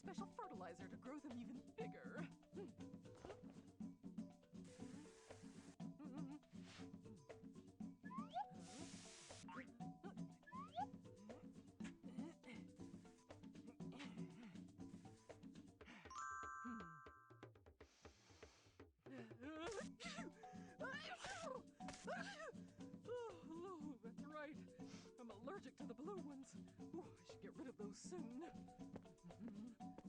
special fertilizer to grow them even bigger. Oh, that's right. I'm allergic to the blue ones. Ooh, I should get rid of those soon.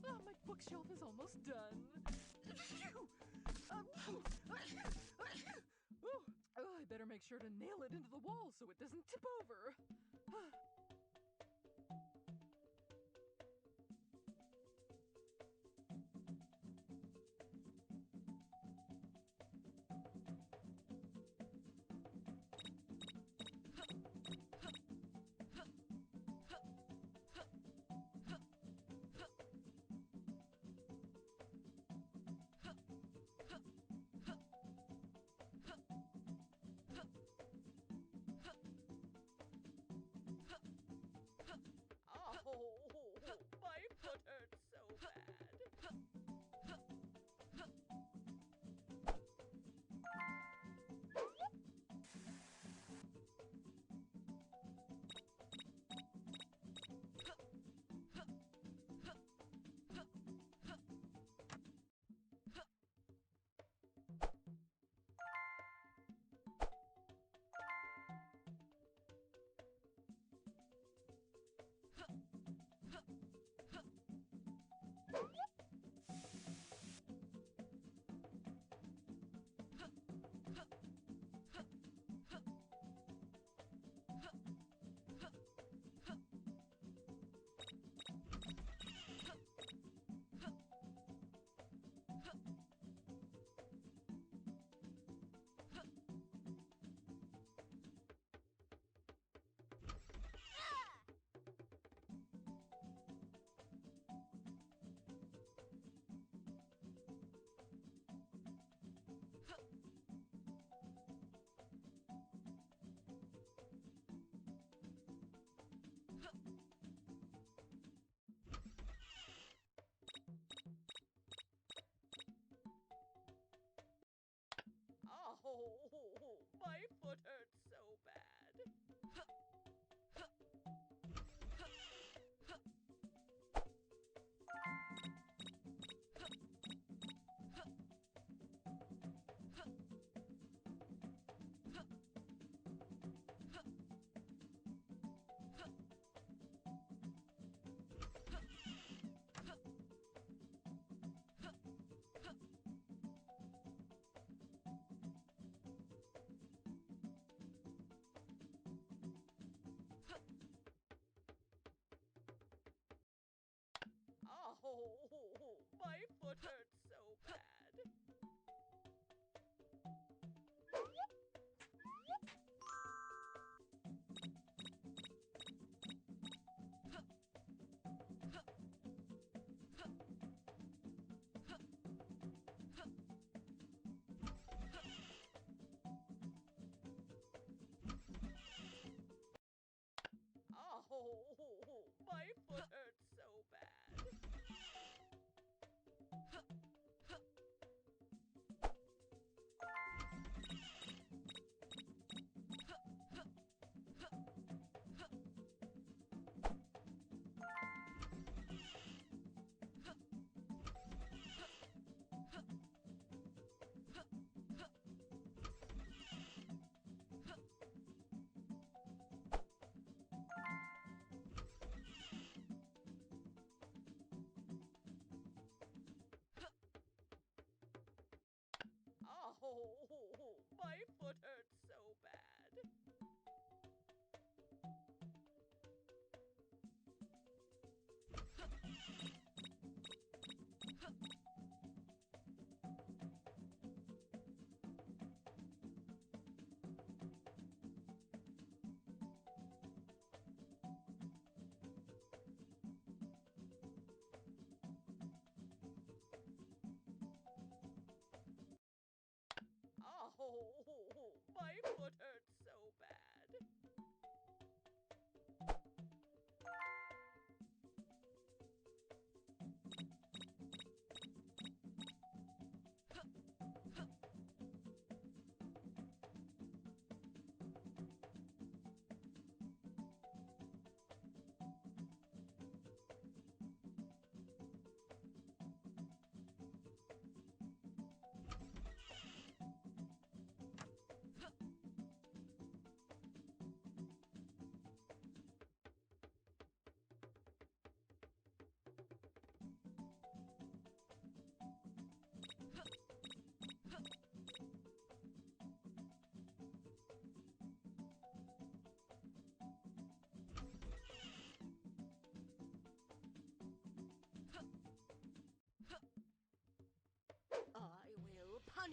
Oh, my bookshelf is almost done. Oh, I better make sure to nail it into the wall so it doesn't tip over.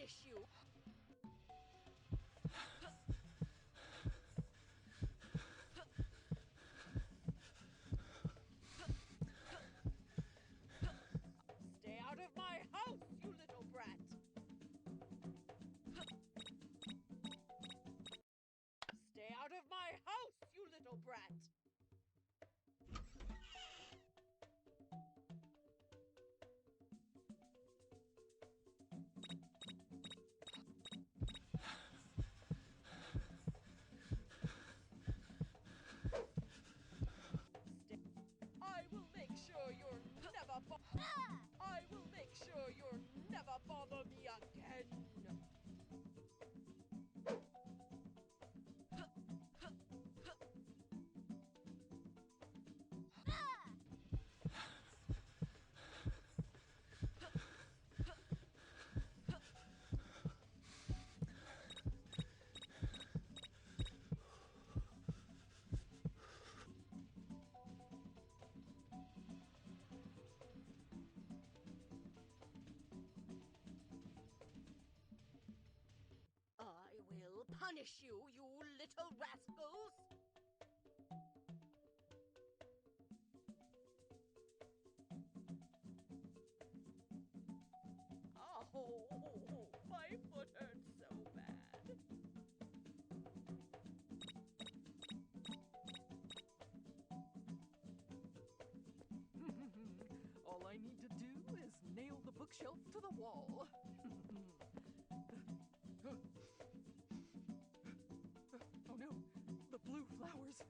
punish you! Stay out of my house, you little brat! Stay out of my house, you little brat! I will make sure you'll never I will make sure you'll never bother me again. I will punish you, you little rascals! Oh, my foot hurts so bad. All I need to do is nail the bookshelf to the wall. Oh no, the blue flowers.